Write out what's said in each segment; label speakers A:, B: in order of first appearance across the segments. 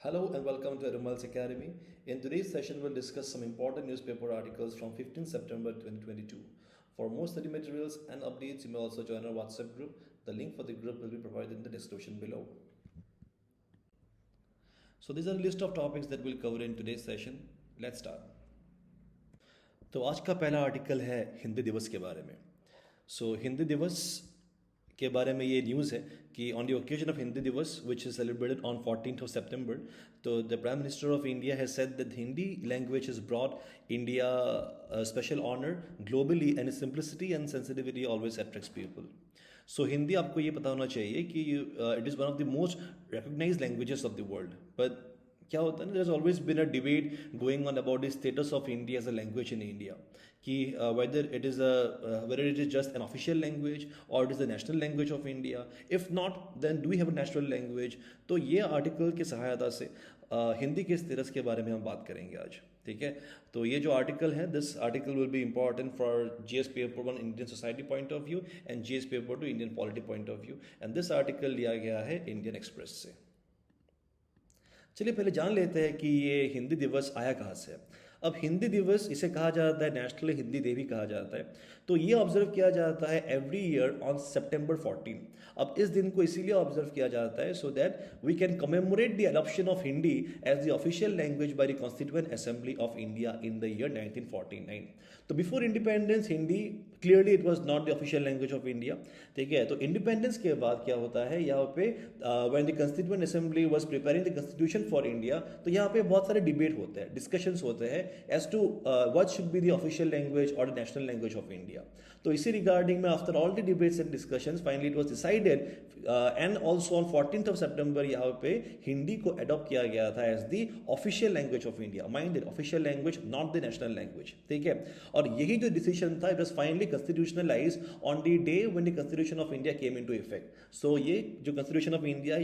A: Hello and welcome to EduMiles Academy. In today's session, we'll discuss some important newspaper articles from 15 September 2022. For more study materials and updates, you may also join our WhatsApp group. The link for the group will be provided in the description below. So these are a list of topics that we'll cover in today's session. Let's start. तो आज का पहला article है हिंदी दिवस के बारे में. हिंदी दिवस के बारे में ये न्यूज़ है कि on the occasion of Hindi Diwas which is celebrated on 14th of September, तो the prime minister of India has said that Hindi language is brought India special honour globally and simplicity and sensitivity always attracts people. So Hindi आपको ये पता होना चाहिए कि it is one of the most recognised languages of the world. But क्या होता है ना, there has always been a debate going on about the status of India as a language in India, कि whether it is just an official language or it is the national language of India. If not, then do we have a national language? तो ये article की सहायता से हिंदी के status के बारे में हम बात करेंगे आज. ठीक है, तो ये जो आर्टिकल है, this article will be important for GS paper 1 Indian society point of view and GS paper 2 Indian polity point of view. And this article लिया गया है इंडियन एक्सप्रेस से. चलिए पहले जान लेते हैं कि ये हिंदी दिवस आया कहाँ से. अब हिंदी दिवस इसे कहा जाता है नेशनल हिंदी डे भी कहा जाता है. तो ये ऑब्जर्व किया जाता है एवरी ईयर ऑन September 14. अब इस दिन को इसीलिए ऑब्जर्व किया जाता है so that we can commemorate the adoption of Hindi as the official language by the constituent assembly of India in the year 1949. तो before independence Hindi clearly it was not the official language of India. ठीक है, तो independence के बाद क्या होता है, यहाँ पे when the constituent assembly was preparing the constitution for India, तो यहाँ पे बहुत सारे डिबेट होते हैं, डिस्कशंस होते हैं as to what should be the official language or the national language of India. तो इसी रिगार्डिंग में after all the debates and discussions finally it was decided and also on 14th of September यहाँ पे हिंदी को adopt किया गया था as the official language of India. Mind it, official language not the national language. ठीक है, और यही जो डिसीजन था it was finally constitutionalised on the day when the constitution of India came into effect. So ये जो constitution of India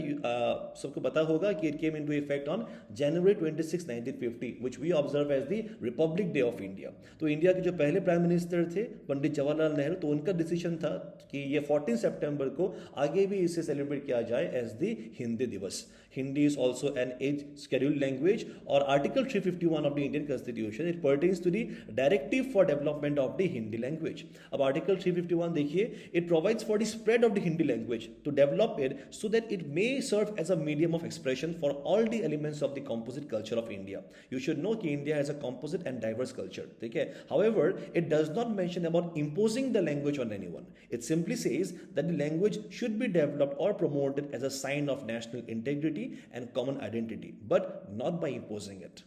A: सबको पता होगा कि it came into effect on January 26, 1950 which we observe as the republic day of India. तो India के जो पहले प्राइम मिनिस्टर थे पंडित जवाहरलाल नेहरू, तो उनका डिसीजन था कि ये 14 सितंबर को आगे भी इसे सेलिब्रेट किया जाए as the Hindi Diwas. Hindi is also an as scheduled language और article 351 of the Indian constitution it pertains to the directive for development of the Hindi language. अब आर्टिकल 351 देखिए, it provides for the spread of the Hindi language to develop it so that it may serve as a medium of expression for all the elements of the composite culture of India. You should know कि India has a composite and diverse culture. ठीक है, however it does not mention about imposing the language on anyone. It simply says that the language should be developed or promoted as a sign of national integrity and common identity, but not by imposing it.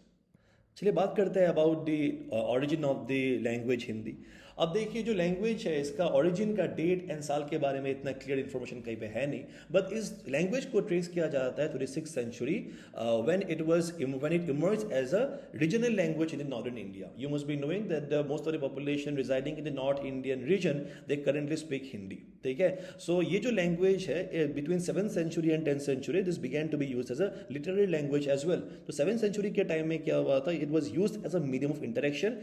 A: चलिए बात करते हैं about the origin of the language Hindi. अब देखिए जो language है इसका origin का डेट एंड साल के बारे में इतना क्लियर इन्फॉर्मेशन कहीं पे है नहीं, बट इस लैंग्वेज को ट्रेस किया जाता है to the 6th century when it emerged as a regional language in the northern India. You must be knowing that the most of the population residing in the North Indian region they currently speak Hindi. ठीक है, सो ये जो language है between 7th century and 10th century this began to be used as a literary language as well. तो 7th century के time में क्या हुआ था, it was used as a medium of interaction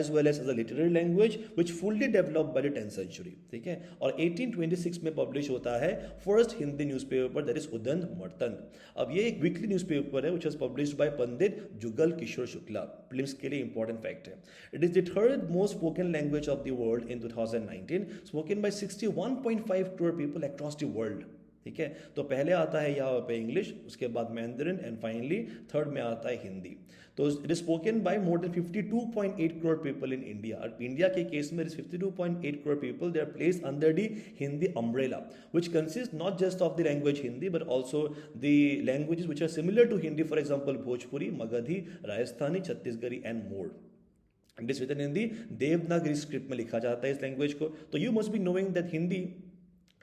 A: as well as a literary language which fully developed by the 10th century. ठीक है, और 1826 में पब्लिश होता है first Hindi newspaper that is Udant Martand. अब ये एक वीकली न्यूज़पेपर है which was published by Pandit Jugal Kishore Shukla. Prelims के लिए इंपॉर्टेंट फैक्ट है. It is the third most spoken language of the world in 2019, spoken by 61.5 crore people across the world. ठीक है, तो पहले आता है यहाँ पे इंग्लिश, उसके बाद मैंडरिन एंड फाइनली थर्ड में आता है हिंदी. तो it is spoken by more than 52.8 crore people in India. India के केस में 52.8 crore people they are placed under the Hindi umbrella, which consists not just of the language Hindi but also the languages which are similar to Hindi, for example Bhojpuri, Magadhi, Rajasthani, Chhattisgarhi and more. It is written in the Devanagari script में लिखा जाता है इस language को. तो you must be knowing that Hindi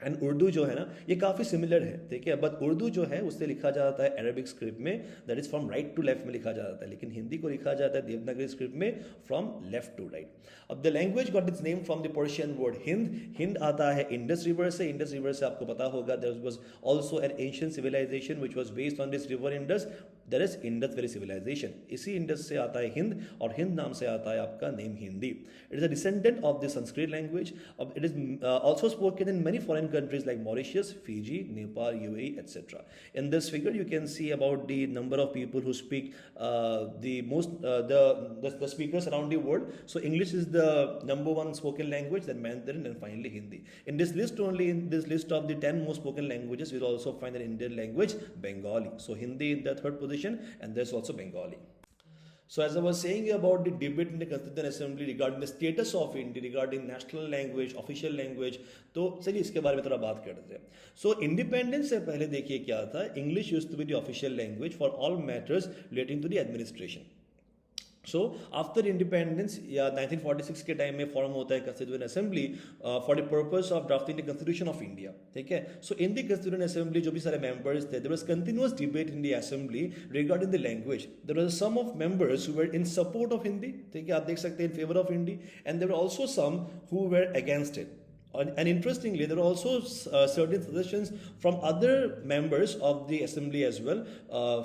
A: and Urdu जो है ना ये काफ़ी सिमिलर है. ठीक है, बट उर्दू जो है उससे लिखा जाता है अरेबिक स्क्रिप्ट में, that is from right to left में लिखा जाता है, लेकिन हिंदी को लिखा जाता है देवनागरी स्क्रिप्ट में फ्रॉम लेफ्ट टू राइट. अब the language got its name from the Persian word Hind. Hind आता है इंडस रिवर से. इंडस रिवर से आपको पता होगा there was also an ancient civilization which was based on this river Indus that is Indus valley civilization. इसी इंडस से आता है हिंद, और हिंद नाम से आता है आपका name Hindi. It is a descendant of the Sanskrit language. It is also spoken in many foreign countries like Mauritius, Fiji, Nepal, UAE, etc. In this figure, you can see about the number of people who speak the speakers around the world. So English is the number one spoken language, then Mandarin, and finally Hindi. In this list only, in this list of the 10 most spoken languages, you'll also find an Indian language, Bengali. So Hindi in the third position, and there's also Bengali. So as I was saying about the debate in the Constituent Assembly regarding the status of India, regarding national language, official language, तो चलिए इसके बारे में थोड़ा बात करते हैं। सो independence से पहले देखिए क्या था, English used to be the official language for all matters relating to the administration. So after independence या 1946 के टाइम में फॉर्म होता है constituent assembly for the purpose of drafting the constitution of India, ठीक है। So in the constituent assembly जो भी सारे मेंबर्स थे, there was continuous debate in the assembly regarding the language. There was some of members who were in support of Hindi, ठीक है, आप देख सकते हैं, in favour of Hindi, and there were also some who were against it. And interestingly, there are also certain suggestions from other members of the assembly as well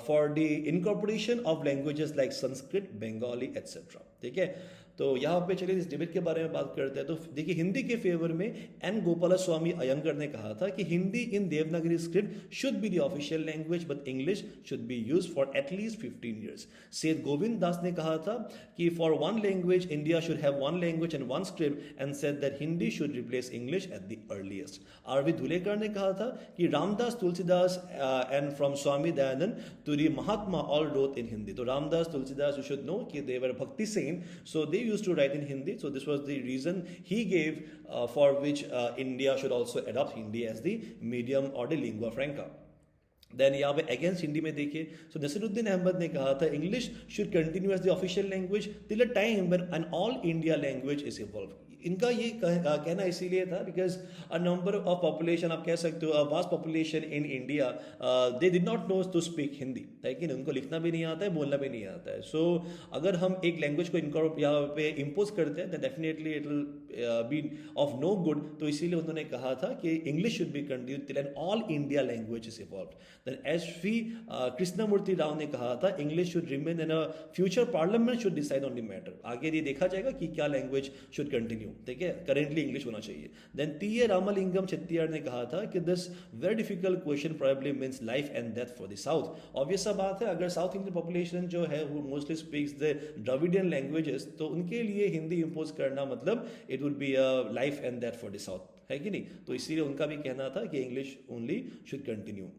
A: for the incorporation of languages like Sanskrit, Bengali, etc. ठीक है, तो यहाँ पे चलिए इस debate के बारे में बात करते हैं। तो देखिए हिंदी के फेवर में एन गोपालस्वामी अयंगर ने कहा था कि Hindi in Devanagari script should be the official language but English should be use for at least 15 years। Seth Govind Das ने कहा था कि for one language India should have one language and one script and said that Hindi should replace English at the earliest. R V. Dhulekar ने कहा था कि Ramdas, Tulsidas and from Swami Dayanand to the Mahatma all wrote in Hindi. तो Ramdas, Tulsidas, you should know कि they were bhakti saint, so they used to write in Hindi. So this was the reason he gave for which India should also adopt Hindi as the medium or the lingua franca. Then यहाँ पे against Hindi में देखिए, सो नसीरुद्दीन अहमद ने कहा था English should continue as the official language till a time when an all India language is evolve. इनका ये कहना इसीलिए था because a number of population, आप कह सकते हो vast population in India, they did not know to speak Hindi, लेकिन उनको लिखना भी नहीं आता है, बोलना भी नहीं आता है। सो अगर हम एक लैंग्वेज को यहाँ पे इम्पोज करते हैं तो definitely it will be of no good. तो इसीलिए उन्होंने कहा था कि English should be continue till an all India language is evolve. Then S V. Krishnamurthy Rao ने कहा था English should remain in a future parliament should decide on the matter. आगे ये देखा जाएगा कि क्या लैंग्वेज शुड कंटिन्यू, ठीक है, करेंटली इंग्लिश होना चाहिए। Then T.A.. रामलिंगम चेट्टियार ने कहा था कि this very difficult question probably means life and death for the south. Obvious सा बात है, अगर साउथ इंडियन पॉपुलेशन जो है वो mostly speaks the Dravidian languages, तो उनके लिए हिंदी इंपोज करना मतलब it would be a life and death for the south, है कि नहीं। तो इसीलिए उनका भी कहना था कि English only should continue.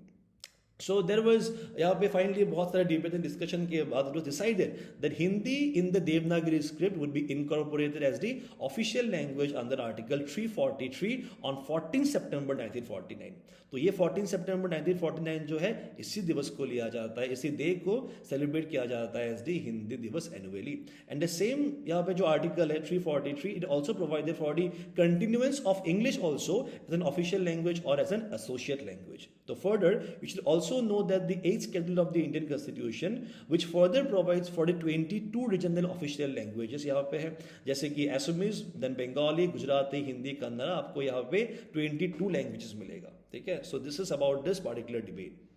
A: So there was यहाँ पे फाइनली बहुत सारे डिबेट एंड डिस्कशन के बाद it was decided that Hindi in the Devanagari script would be incorporated as the official language under Article 343 on 14 September 1949। तो ये 14 सितंबर 1949 जो है इसी दिवस को लिया जाता है, इसी डे को सेलिब्रेट किया जाता है एज दी हिंदी दिवस एनुअली। एंड द सेम यहाँ पे जो आर्टिकल है 343, it also provided for the continuance of English also as an official language और एज एन एसोसिएट लैंग्वेज। तो further you should also know that the 8th schedule of the Indian Constitution which further provides for the 22 regional official languages यहाँ पे है, जैसे कि Assamese, then Bengali, Gujarati, Hindi, Kannada, आपको यहाँ पे 22 languages मिलेगा, ठीक है। So this is about this particular debate.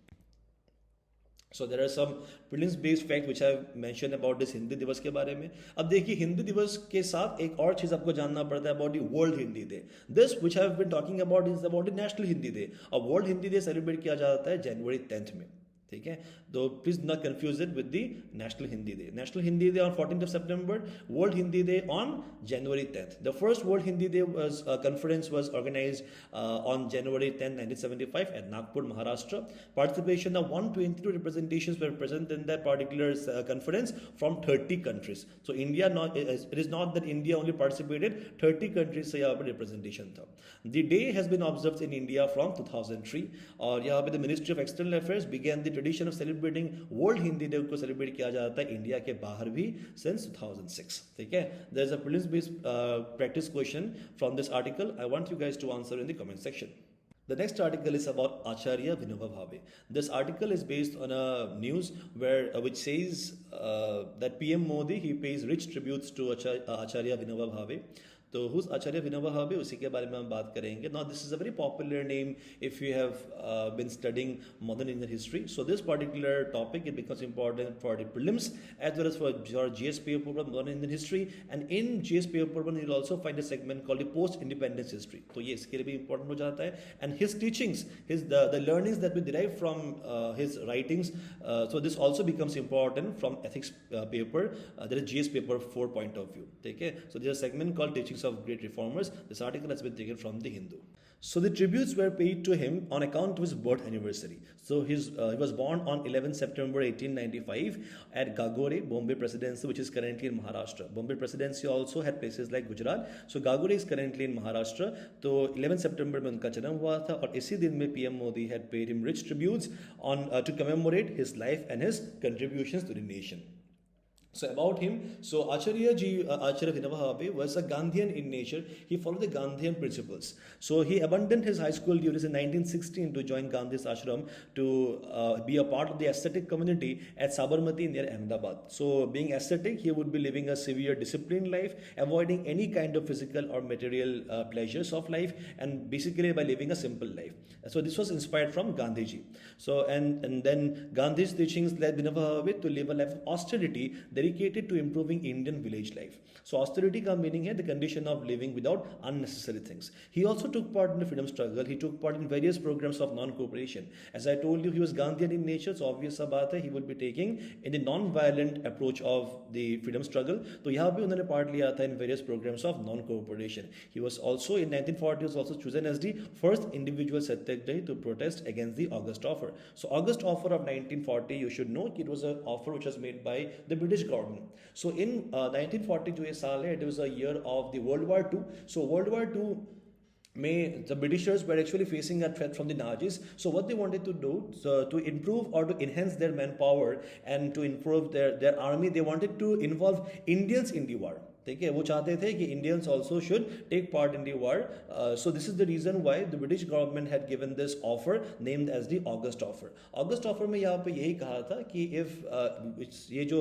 A: So there are some prelims based facts which I have mentioned about this Hindi दिवस के बारे में। अब देखिए हिंदी दिवस के साथ एक और चीज आपको जानना पड़ता है about the World Hindi Day. This which I have been talking about is about the National Hindi Day. अब World Hindi Day सेलिब्रेट किया जाता है जनवरी 10 में, ठीक है। तो please not confuse it with the national Hindi day. National Hindi day on 14th September, world Hindi day on January 10th। The first world Hindi day conference was organized on January 10, 1975 at Nagpur, Maharashtra. Participation of 122 representations were present in that particular conference from 30 countries. So India, it is not that India only participated, 30 countries से यहाँ पर representation था। The day has been observed in India from 2003 और यहाँ पे the Ministry of External Affairs began the tradition of celebrating World Hindi Day को celebrate किया जाता है इंडिया के बाहर भी since 2006, ठीक है। There is a prelims based practice question from this article. I want you guys to answer in the comment section. The next article is about Acharya Vinoba Bhave. This article is based on a news where which says that PM Modi he pays rich tributes to Acharya Vinoba Bhave. तो who's Acharya Vinoba Bhave, उसी के बारे में हम बात करेंगे. Now this is a very popular name if you have been studying modern Indian history. So this particular topic, it becomes important for the prelims as well as for your GS paper modern Indian history. And in GS paper you'll also find a segment called the post independence history. तो ये इसके लिए भी important हो जाता है. And his teachings, the learnings that we derive from his writings, so this also becomes important from ethics paper, that is GS paper 4 point of view. Okay, so there's a segment called teachings of great reformers. This article has been taken from the Hindu. So the tributes were paid to him on account of his birth anniversary. So he was born on 11 September 1895 at Gagore, Bombay Presidency, which is currently in Maharashtra. Bombay Presidency also had places like Gujarat. So Gagore is currently in Maharashtra. So 11 September में उनका जन्म हुआ था और इसी दिन में PM Modi had paid him rich tributes on to commemorate his life and his contributions to the nation. So about him, so Acharya Vinoba Bhave was a Gandhian in nature. He followed the Gandhian principles. So he abandoned his high school duties in 1916 to join Gandhi's ashram to be a part of the ascetic community at Sabarmati near Ahmedabad. So being ascetic, he would be living a severe disciplined life, avoiding any kind of physical or material pleasures of life, and basically by living a simple life. So this was inspired from Gandhiji. So and then Gandhi's teachings led Vinoba Bhave to live a life of austerity dedicated to improving Indian village life. So austerity का meaning है the condition of living without unnecessary things. He also took part in the freedom struggle. He took part in various programs of non-cooperation. As I told you, he was Gandhian in nature, so obvious सा बात है he would be taking in the non-violent approach of the freedom struggle. तो यहाँ भी उन्होंने part लिया था in various programs of non-cooperation. He was also in 1940 was also chosen as the first individual satyagrahi to protest against the August offer. So August offer of 1940, you should know it was an offer which was made by the British government. So in 1940 जो ये साल है, it was a year of the World War II. So World War II the Britishers were actually facing a threat from the Nazis. So what they wanted to do, so to improve or to enhance their manpower and to improve their army, they wanted to involve Indians in the war. ठीक है, वो चाहते थे कि Indians also should take part in the war. So this is the reason why the British government had given this offer named as the August offer. August offer में यहाँ पे यही कहा था कि if ये जो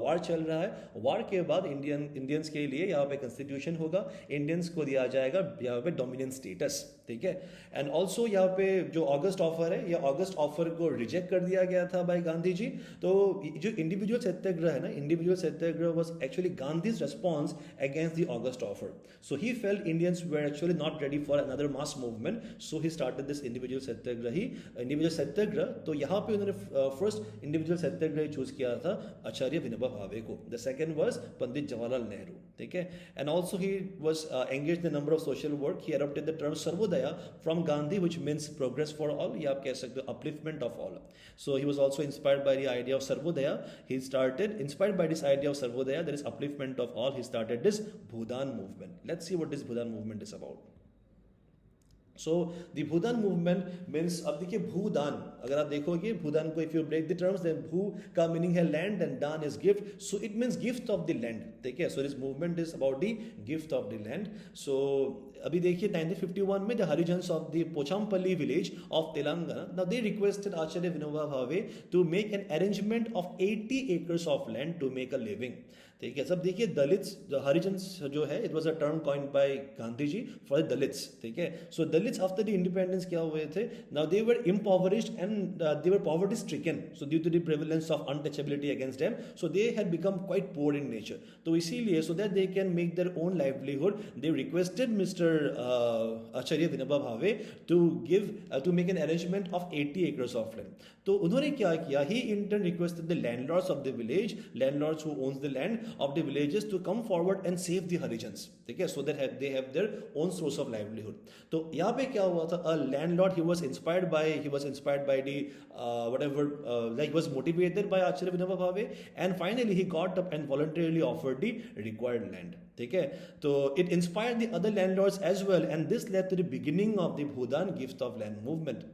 A: war चल रहा है, war के बाद Indians के लिए यहाँ पे constitution होगा, Indians को दिया जाएगा यहाँ पे dominant status. ठीक है, and also यहाँ पे जो August offer है, ये August offer को reject कर दिया गया था by गांधी जी. तो जो individual सत्याग्रह है ना, individual Satyagraha was actually Gandhi's response against the August offer. So he felt Indians were actually not ready for another mass movement. So he started this individual satyagrah. तो यहाँ पे उन्होंने first individual satyagrahi choose किया था Acharya Vinoba Bhave को. The second was Pandit Jawaharlal Nehru. ठीक है, and also he was engaged in a number of social work. He adopted the term Sarvodaya from Gandhi, which means progress for all. या आप कह सकते हो upliftment of all. So he was also inspired by the idea of Sarvodaya. He started inspired by this idea of Sarvodaya, that is upliftment of all. He started this Bhudan movement. Let's see what this Bhudan movement is about. So the Bhudan movement means, अब देखिए भूदान, अगर आप देखोगे भूदान को if you break the terms, then भू का meaning है land and दान is gift, so it means gift of the land. ठीक है, so this movement is about the gift of the land. So अभी देखिए 1951 में the Harijans of the Pochampalli village of Telangana, now they requested Acharya Vinoba Bhave to make an arrangement of 80 acres of land to make a living. ठीक है, सब देखिए Dalits, Harijans जो है, it was a term coined by Gandhi ji for Dalits. ठीक है, so Dalits after the independence क्या हुए थे, now they were impoverished and they were poverty stricken. So due to the prevalence of untouchability against them, so they had become quite poor in nature. तो इसीलिए so that they can make their own livelihood, they requested mister Acharya Vinoba Bhave to make an arrangement of 80 acres of land. तो उन्होंने क्या किया, he in turn requested the landlords of the village, landlords who owns the land of the villages to come forward and save the Harijans. ठीक है, so that they have their own source of livelihood. तो यहाँ पे क्या हुआ था, a landlord, he was inspired by the he was motivated by Acharya Vinoba Bhave, and finally he got up and voluntarily offered the required land. ठीक है, तो it inspired the other landlords as well, and this led to the beginning of the Bhudan gift of land movement.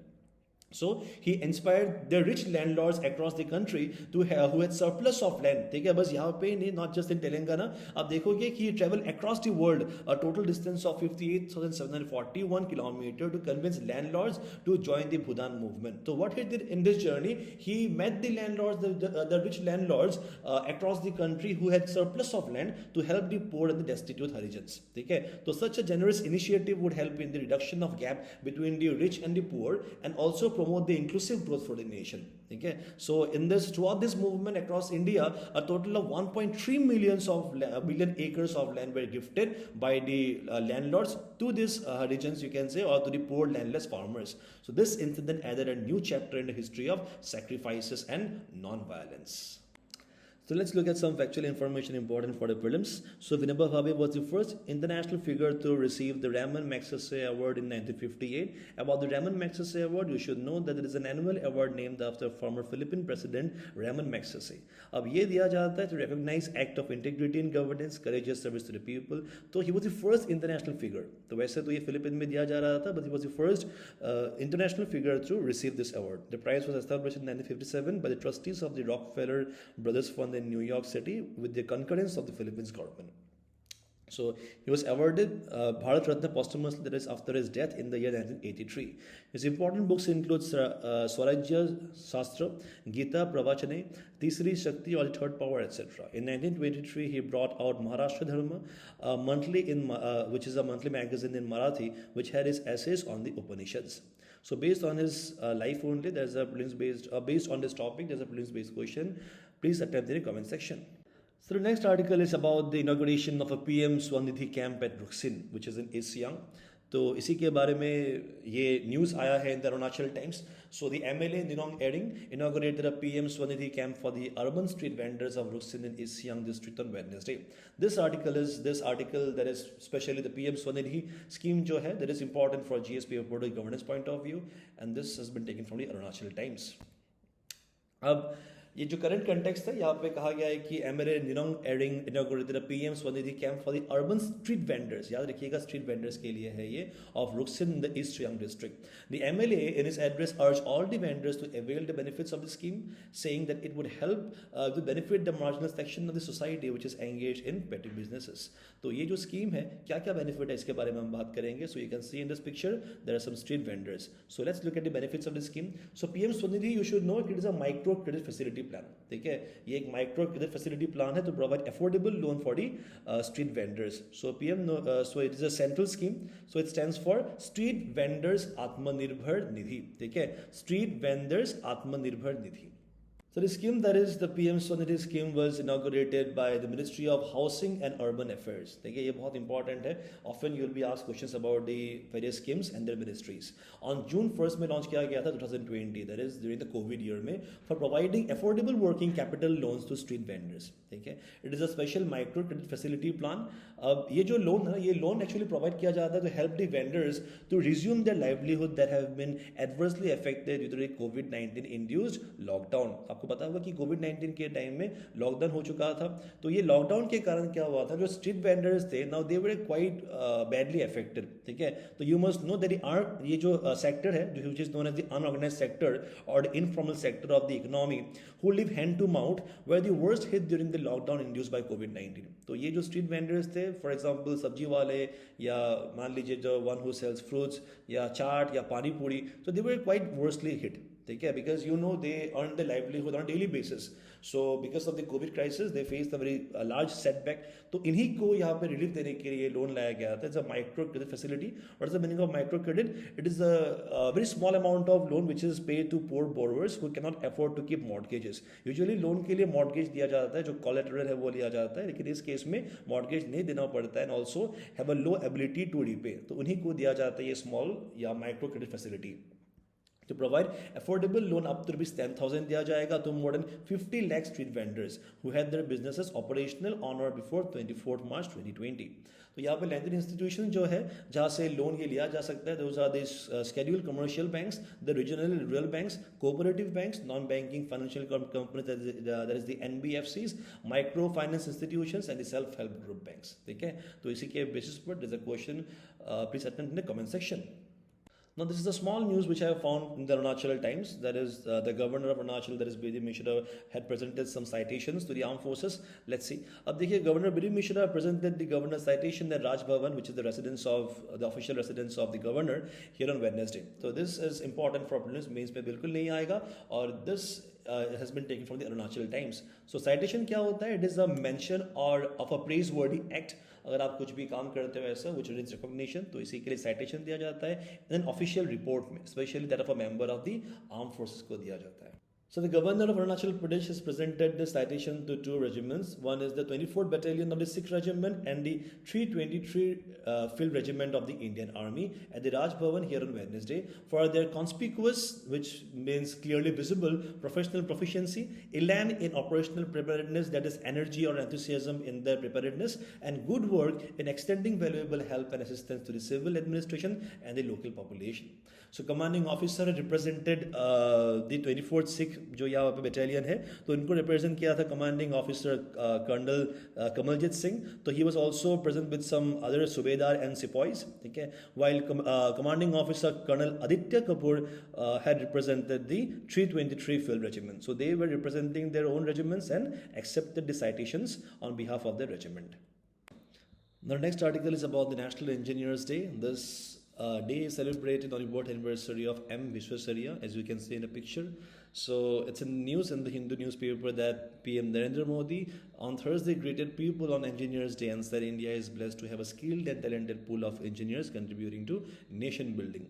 A: So he inspired the rich landlords across the country to have who had surplus of land. ठीक है बस यहाँ पे नहीं not just in Telangana आप देखोगे कि he traveled across the world a total distance of 58,741 kilometers to convince landlords to join the Bhudan movement. So what he did in this journey, he met the landlords, the rich landlords across the country who had surplus of land to help the poor and the destitute Harijans. ठीक है तो such a generous initiative would help in the reduction of gap between the rich and the poor and also promote the inclusive growth for the nation. Okay, so in this throughout this movement across India, a total of 1.3 million acres of land were gifted by the landlords to these regions, you can say, or to the poor landless farmers. So this incident added a new chapter in the history of sacrifices and non-violence. So let's look at some factual information important for the prelims. So Vinoba Bhave was the first international figure to receive the Ramon Magsaysay Award in 1958. About the Ramon Magsaysay Award, you should know that it is an annual award named after former Philippine President Ramon Magsaysay. अब ये दिया जाता है to recognize act of integrity in governance, courageous service to the people. तो he was the first international figure. तो वैसे तो ये फिलिपिन में दिया जा रहा था, but he was the first international figure to receive this award. The prize was established in 1957 by the trustees of the Rockefeller Brothers Fund in New York City with the concurrence of the Philippines government. So he was awarded Bharat Ratna posthumously, that is after his death in the year 1983. His important books include Swarajya Shastra, Gita Pravachane, Tisri Shakti or the Third Power, etc. In 1923, he brought out Maharashtra Dharma, which is a monthly magazine in Marathi, which had his essays on the Upanishads. So based on his life only, there's a based on this topic, there's a prelims-based question. Please attempt in the comment section. So the next article is about the inauguration of a PM SVANidhi camp at Ruksin, which is in East Siang. तो इसी के बारे में ये news आया है in the Arunachal times. So the MLA Ninong Ering inaugurated a PM SVANidhi camp for the urban street vendors of Ruksin in East Siang district on Wednesday. This article that is especially the PM SVANidhi scheme जो है that is important for GSP of governance point of view, and this has been taken from the Arunachal Times. अब ये जो current context है यहाँ पे कहा गया है कि MLA Ninong Ering inaugurated the PM Svanidhi camp for the urban street vendors, याद रखिएगा स्ट्रीट वेंडर्स के लिए है ये, of Ruksin in the East Siang district. The MLA in his address urged all the vendors to avail the benefits of the scheme, saying that it would help to benefit the marginal section of the society which is engaged in petty businesses. तो ये जो scheme है क्या क्या benefit है इसके बारे में हम बात करेंगे. So you can see in this picture there are some street vendors. So let's look at the benefits of the scheme. So PM Svanidhi you should know it is a micro credit facility plan. ठीक है, ये एक micro credit facility plan है to provide affordable loan for the street vendors. So so it is a central scheme. So it stands for Street Vendors Atmanirbhar Nidhi. ठीक है, Street Vendors Atmanirbhar Nidhi. So the scheme, that is the PM SVANidhi scheme, was inaugurated by the Ministry of Housing and Urban Affairs. देखिए ये बहुत important है. Often you will be asked questions about the various schemes and their ministries. On June 1st में launch किया गया था 2020, that is during the COVID year में, for providing affordable working capital loans to street vendors. ठीक है, it is a special micro credit facility plan. अब ये जो लोन है, ये लोन एक्चुअली प्रोवाइड किया जाता है to help the vendors to resume their livelihood that have been adversely affected due to the COVID-19 induced lockdown. आपको पता होगा कि कोविड-19 के टाइम में लॉकडाउन हो चुका था. तो ये लॉकडाउन के कारण क्या हुआ था, जो स्ट्रीट वेंडर्स थे now they were quite badly affected. ठीक है, तो यू मस्ट नो दैट ये जो सेक्टर है which is known as the unorganised sector और the informal sector of the economy who live hand to mouth were the worst hit during the lockdown induced by COVID-19. तो ये जो street vendors थे, for example सब्जी वाले या मान लीजिए जो वन हु सेल्स फ्रूट्स या चाट या पानी पूरी, so they were quite worstly hit. ठीक है, because you know they earn their livelihood on a daily basis. So because of the COVID crisis they faced a very large setback. तो इन्हीं को यहाँ पे रिलीफ देने के लिए लोन लाया गया था. It's a micro credit facility. What is the meaning of micro credit? It is a very small amount of loan which is paid to poor borrowers who cannot afford to keep mortgages. Usually loan के लिए mortgage दिया जाता है, जो collateral है वो लिया जाता है, लेकिन इस केस में mortgage नहीं देना पड़ता है and also have a low ability to repay. तो उन्हीं को दिया जाता है ये small या micro credit facility. To provide affordable loan up to ₹10,000 दिया जाएगा to more than 50 lakh street vendors who had their businesses operational on or before 24th March 2020. तो यहाँ पे lending institution जो है जहाँ से लोन ये लिया जा सकता है, those are the scheduled commercial banks, the regional and rural banks, cooperative banks, non-banking financial companies, that is the NBFCs, microfinance institutions and the self-help group banks. ठीक है, तो इसी के basis पर there's a question, please attempt in the comment section. Now, this is a small news which I have found in the Arunachal Times. That is, the governor of Arunachal, that is Bhave Mishra, had presented some citations to the armed forces. Let's see. Ab dekhiye, Governor Bhave Mishra presented the governor's citation at Raj Bhavan, which is the residence of the official residence of the governor, here on Wednesday. So this is important for prelims. Mains mein bilkul nahi aayega. Or this has been taken from the Arunachal Times. So citation क्या होता है? It is a mention or of a praiseworthy act. अगर आप कुछ भी काम करते हो ऐसा which needs recognition, तो इसी के लिए citation दिया जाता है. And then official report में, especially that of a member of the armed forces को दिया जाता है. So the governor of Arunachal Pradesh has presented the citation to two regiments. One is the 24th Battalion of the 6th Regiment and the 323 Field Regiment of the Indian Army at the Raj Bhavan here on Wednesday for their conspicuous, which means clearly visible, professional proficiency, elan in operational preparedness, that is energy or enthusiasm in their preparedness, and good work in extending valuable help and assistance to the civil administration and the local population. So commanding officer represented the 24th Sikh जो यहाँ पे battalion है, तो इनको represent किया था commanding officer colonel Kamaljeet Singh. तो he was also present with some other subedar and sepoys. ठीक है. While commanding officer colonel Aditya Kapoor had represented the 323 Field Regiment. So they were representing their own regiments and accepted the citations on behalf of their regiment. The next article is about the National Engineers Day. This day is celebrated on the birth anniversary of M. Vishwasarya, as you can see in the picture. So it's in news in the Hindu newspaper that PM Narendra Modi on Thursday greeted people on Engineers Day and said India is blessed to have a skilled and talented pool of engineers contributing to nation building.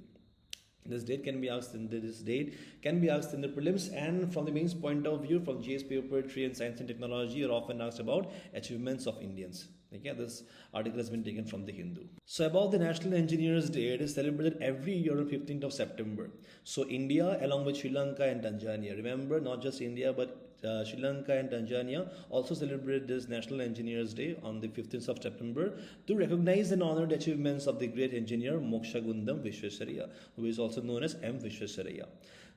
A: This date can be asked in the prelims, and from the mains point of view, from GS paper 3 and science and technology, are often asked about achievements of Indians. Okay, this article has been taken from the Hindu. So about the National Engineers Day, it is celebrated every year on 15th of September. So India along with Sri Lanka and Tanzania, remember not just India but Sri Lanka and Tanzania also celebrate this National Engineers Day on the 15th of September to recognize and honor the achievements of the great engineer Mokshagundam Vishwasarya, who is also known as M. Vishwasarya.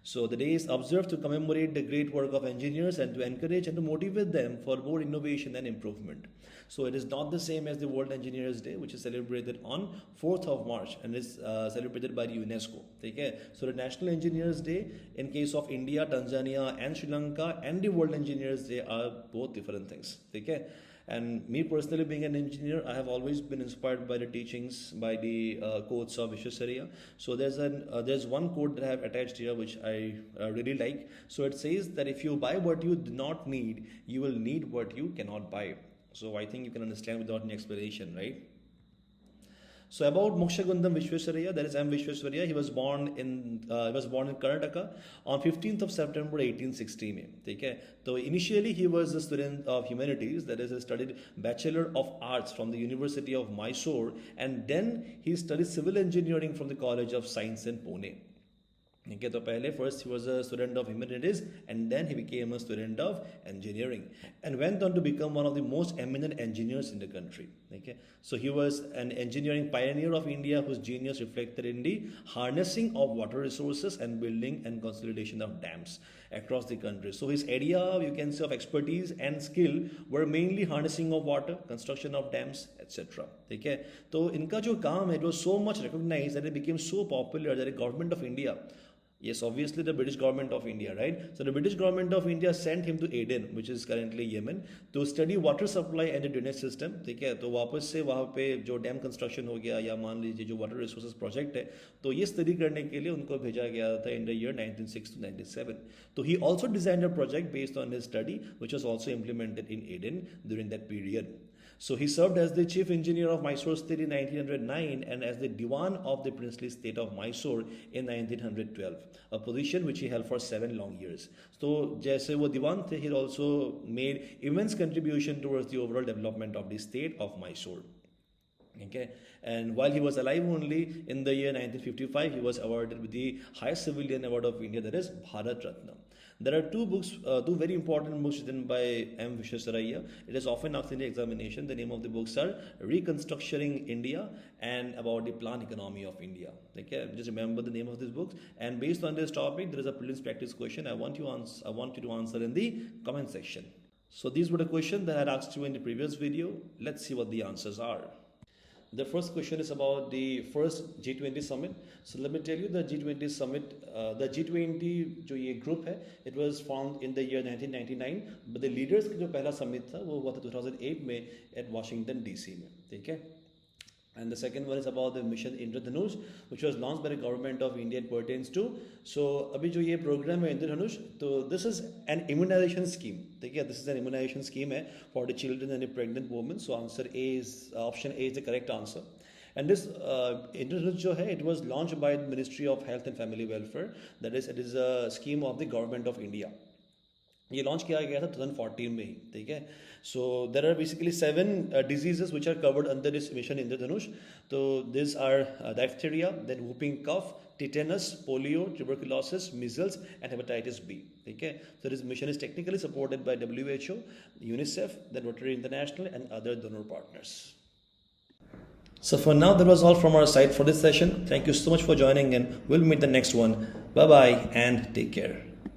A: So the day is observed to commemorate the great work of engineers and to encourage and to motivate them for more innovation and improvement. So it is not the same as the World Engineers Day, which is celebrated on 4th of March and is celebrated by the UNESCO. Okay? So the National Engineers Day in case of India, Tanzania and Sri Lanka and the World Engineers Day are both different things. Okay? And me personally, being an engineer, I have always been inspired by the teachings, by the quotes of Vishwasarya. So there's one quote that I have attached here which I really like. So it says that if you buy what you do not need, you will need what you cannot buy. So I think you can understand without any explanation, right? So about Mokshagundam Vishwasarya, that is M. Vishwasarya, he was born in Karnataka on 15th of September 1860 में. So initially he was a student of humanities, that is he studied Bachelor of Arts from the University of Mysore, and then he studied civil engineering from the College of Science in Pune. Okay, so first he was a student of humanities and then he became a student of engineering and went on to become one of the most eminent engineers in the country. Okay, so he was an engineering pioneer of India whose genius reflected in the harnessing of water resources and building and consolidation of dams across the country. So his area, you can say, of expertise and skill were mainly harnessing of water, construction of dams, etc. Okay, so इनका जो काम है, it was so much recognized that it became so popular that the government of India, yes, obviously the British government of India, right? So the British government of India sent him to Aden, which is currently Yemen, to study water supply and the drainage system. ठीक है, तो वापस से वहाँ पे जो dam construction हो गया या मान लीजिए जो वाटर रिसोर्सेज प्रोजेक्ट है, तो ये स्टडी करने के लिए उनको भेजा गया था in the year 1906 to 97. So he also designed a project based on his study, which was also implemented in Aden during that period. So he served as the chief engineer of Mysore state in 1909 and as the Diwan of the princely state of Mysore in 1912, a position which he held for 7 long years. So जैसे वो दीवान थे, he also made immense contribution towards the overall development of the state of Mysore. Okay, and while he was alive only in the year 1955, he was awarded with the highest civilian award of India, that is Bharat Ratna. There are two very important books written by M. Vishwasarya. It is often asked in the examination. The name of the books are Reconstructing India and About the Planned Economy of India. Okay, just remember the name of these books. And based on this topic, there is a prelims practice question. I want you to answer in the comment section. So these were the questions that I had asked you in the previous video. Let's see what the answers are. The first question is about the first G20 summit. So let me tell you, the G20 summit, the G20 जो ये group है, it was formed in the year 1999, but the leaders का जो पहला summit था वो हुआ था 2008 में at Washington DC में, ठीक है? And the second one is about the mission Indradhanush, which was launched by the government of India and pertains to. So अभी जो ये program है Indradhanush, तो this is an immunization scheme. ठीक है, this is an immunization scheme है for the children and the pregnant women. So answer A is option A is the correct answer. And this Indradhanush जो है, it was launched by the Ministry of Health and Family Welfare. That is, it is a scheme of the government of India. ये launch किया गया था 2014 में ही, ठीक है. So there are basically 7 diseases which are covered under this mission Indradhanush. तो these are diphtheria, then whooping cough, tetanus, polio, tuberculosis, measles and hepatitis B, ठीक है. So this mission is technically supported by WHO, UNICEF, then Rotary International and other donor partners. So for now, that was all from our side for this session. Thank you so much for joining and we'll meet the next one. Bye bye and take care.